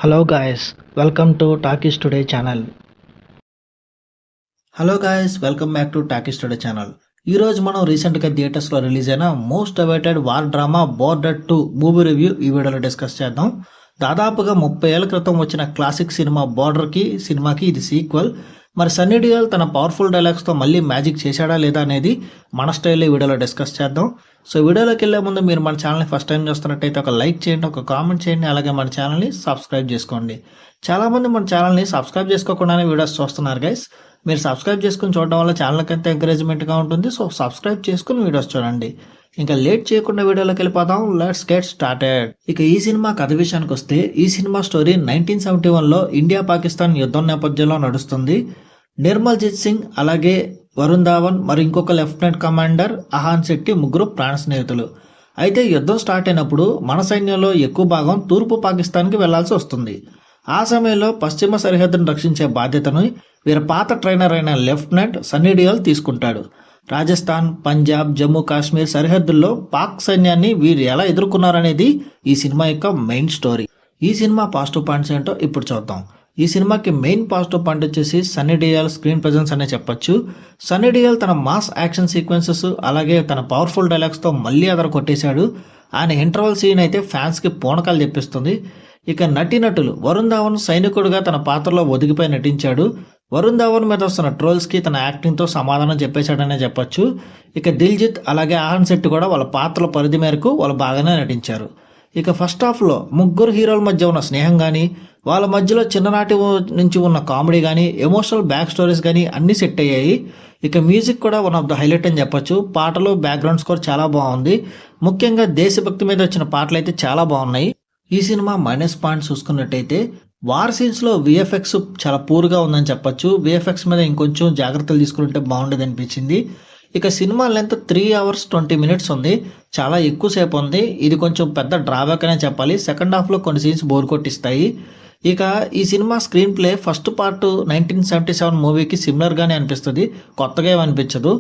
Hello guys, welcome to Talkies Today channel. Hello guys, welcome back to talkies today channel. ఈరోజు మనం రీసెంట్గా థియేటర్స్లో release అయిన most awaited war drama border 2 movie review ఈ వీడియోలో discuss చేద్దాం. దాదాపుగా 30 ఏళ్ల క్రితం వచ్చిన క్లాసిక్ సినిమా సినిమాకి ఇది సీక్వెల్. మరి సన్నీ డియోల్ తన పవర్ఫుల్ డైలాగ్స్తో మళ్ళీ మ్యాజిక్ చేశాడా లేదా అనేది మన స్టైల్లో ఈ వీడియోలో డిస్కస్ చేద్దాం. సో వీడియోలోకి వెళ్ళే ముందు మీరు మన ఛానల్ని ఫస్ట్ టైం చూస్తున్నట్టయితే ఒక లైక్ చేయండి, ఒక కామెంట్ చేయండి, అలాగే మన ఛానల్ని సబ్స్క్రైబ్ చేసుకోండి. చాలామంది మన ఛానల్ని సబ్స్క్రైబ్ చేసుకోకుండానే వీడియోస్ చూస్తున్నారు గైస్. మీరు సబ్స్క్రైబ్ చేసుకుని చూడడం వల్ల ఛానల్కి ఎంత ఎంకరేజ్మెంట్గా ఉంటుంది. సో సబ్స్క్రైబ్ చేసుకుని వీడియోస్ చూడండి. ఇంకా లేట్ చేయకుండా వీడియోలోకి వెళ్ళిపోదాం. Let's get started. ఇక ఈ సినిమా కథ విషయానికి వస్తే, ఈ సినిమా స్టోరీ 1971లో ఇండియా పాకిస్తాన్ యుద్ధం నేపథ్యంలో నడుస్తుంది. నిర్మల్జిత్ సింగ్, అలాగే వరుణ్ ధావన్, మరి ఇంకొక లెఫ్టినెంట్ కమాండర్ అహాన్ శెట్టి ముగ్గురు ప్రాణ స్నేహితులు. అయితే యుద్ధం స్టార్ట్ అయినప్పుడు మన సైన్యంలో ఎక్కువ భాగం తూర్పు పాకిస్తాన్కి వెళ్లాల్సి వస్తుంది. ఆ సమయంలో పశ్చిమ సరిహద్దును రక్షించే బాధ్యతను వీరి పాత ట్రైనర్ అయిన లెఫ్టినెంట్ సన్నీ డియోల్ తీసుకుంటాడు. రాజస్థాన్, పంజాబ్, జమ్మూ కాశ్మీర్ సరిహద్దుల్లో పాక్ సైన్యాన్ని వీరు ఎలా ఎదుర్కొన్నారనేది ఈ సినిమా యొక్క మెయిన్ స్టోరీ. ఈ సినిమా పాజిటివ్ పాయింట్స్ ఏంటో ఇప్పుడు చూద్దాం. ఈ సినిమాకి మెయిన్ పాజిటివ్ పాయింట్ వచ్చేసి సన్నీ డియోల్ స్క్రీన్ ప్రెజెన్స్ అనే చెప్పొచ్చు. సన్నీ డియోల్ తన మాస్ యాక్షన్ సీక్వెన్సెస్ అలాగే తన పవర్ఫుల్ డైలాగ్స్తో మళ్ళీ అదర కొట్టేశాడు. ఆయన ఇంటర్వల్ సీన్ అయితే ఫ్యాన్స్కి పూనకాలు తెప్పిస్తుంది. ఇక నటీనటులు వరుణ్ ధావన్ సైనికుడిగా తన పాత్రలో ఒదిగిపోయి నటించాడు. వరుణ్ ధావన్ మీద వస్తున్న ట్రోల్స్కి తన యాక్టింగ్తో సమాధానం చెప్పేశాడనే చెప్పొచ్చు. ఇక దిల్జిత్ అలాగే ఆహన్ శెట్టి కూడా వాళ్ళ పాత్రల పరిధి మేరకు వాళ్ళు బాగానే నటించారు. ఇక ఫస్ట్ హాఫ్లో ముగ్గురు హీరోల మధ్య ఉన్న స్నేహం కానీ, వాళ్ళ మధ్యలో చిన్ననాటి నుంచి ఉన్న కామెడీ కానీ, ఎమోషనల్ బ్యాక్ స్టోరీస్ కానీ అన్నీ సెట్ అయ్యాయి. ఇక మ్యూజిక్ కూడా వన్ ఆఫ్ ద హైలైట్ అని చెప్పొచ్చు. పాటలు, బ్యాక్గ్రౌండ్ స్కోర్ చాలా బాగుంది. ముఖ్యంగా దేశభక్తి మీద వచ్చిన పాటలు అయితే చాలా బాగున్నాయి. ఈ సినిమా మైనస్ పాయింట్స్ చూసుకున్నట్టయితే, వార్ సీన్స్లో విఎఫ్ఎక్స్ చాలా పూర్గా ఉందని చెప్పొచ్చు. విఎఫ్ఎక్స్ మీద ఇంకొంచెం జాగ్రత్తలు తీసుకుంటే బాగుండేది అనిపించింది. ఇక సినిమా లెంత్ 3 hours 20 minutes ఉంది. చాలా ఎక్కువసేపు ఉంది. ఇది కొంచెం పెద్ద డ్రాబ్యాక్ అనే చెప్పాలి. సెకండ్ హాఫ్లో కొన్ని సీన్స్ బోర్ కొట్టిస్తాయి. ఇక ఈ cinema screen play first part 1977 మూవీకి సిమిలర్గానే అనిపిస్తుంది, కొత్తగా ఏమనిపించదు.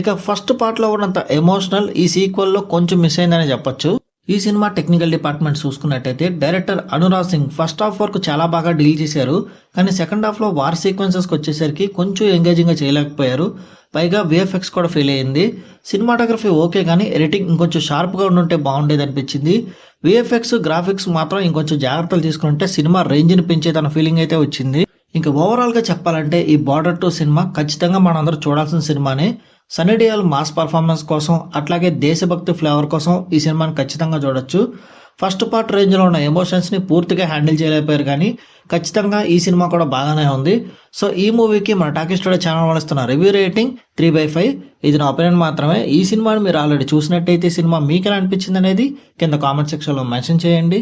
ఇక ఫస్ట్ పార్ట్లో ఉన్నంత ఎమోషనల్ ఈ సీక్వెల్లో కొంచెం మిస్ అయిందని చెప్పొచ్చు. ఈ సినిమా టెక్నికల్ డిపార్ట్మెంట్ చూసుకున్నట్టయితే, director Anurag Singh first half వరకు చాలా బాగా డీల్ చేశారు. కానీ సెకండ్ హాఫ్లో వార్ సీక్వెన్సెస్కి వచ్చేసరికి కొంచెం ఎంగేజింగ్గా చేయలేకపోయారు. పైగా విఎఫ్ఎక్స్ కూడా ఫెయిల్ అయ్యింది. సినిమాటోగ్రఫీ ఓకే, కానీ ఎడిటింగ్ ఇంకొంచెం షార్ప్గా ఉండుంటే బాగుండేది అనిపించింది. విఎఫ్ఎక్స్, గ్రాఫిక్స్ మాత్రం ఇంకొంచెం జాగ్రత్తలు తీసుకుంటే సినిమా రేంజ్ని పెంచేదన్న ఫీలింగ్ అయితే వచ్చింది. ఇంకా ఓవరాల్గా చెప్పాలంటే ఈ బోర్డర్ 2 సినిమా ఖచ్చితంగా మనందరూ చూడాల్సిన సినిమానే. సన్నీ డియోల్ మాస్ పర్ఫార్మెన్స్ కోసం, అట్లాగే దేశభక్తి ఫ్లేవర్ కోసం ఈ సినిమాని ఖచ్చితంగా చూడొచ్చు. ఫస్ట్ పార్ట్ రేంజ్లో ఉన్న ఎమోషన్స్ని పూర్తిగా హ్యాండిల్ చేయలేకపోయారు, కానీ ఖచ్చితంగా ఈ సినిమా కూడా బాగానే ఉంది. సో ఈ మూవీకి మన టాకీస్ టుడే ఛానల్ వాళ్ళు ఇస్తున్న రివ్యూ రేటింగ్ 3/5. ఇది నా ఒపీనియన్ మాత్రమే. ఈ సినిమాని మీరు ఆల్రెడీ చూసినట్టయితే సినిమా మీకు ఎలా అనిపించింది అనేది కింద కామెంట్ సెక్షన్లో మెన్షన్ చేయండి.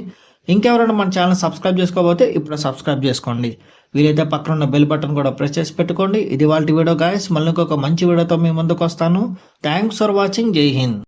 ఇంకెవరైనా మన ఛానల్ సబ్స్క్రైబ్ చేసుకోకపోతే ఇప్పుడు సబ్స్క్రైబ్ చేసుకోండి. వీలైతే పక్కన ఉన్న బెల్ బటన్ కూడా ప్రెస్ చేసి పెట్టుకోండి. ఇది వాళ్ళ వీడియో గాయస్. మళ్ళీ ఇంకొక మంచి వీడియోతో మీ ముందుకు వస్తాను. Thanks for watching. జై హింద్.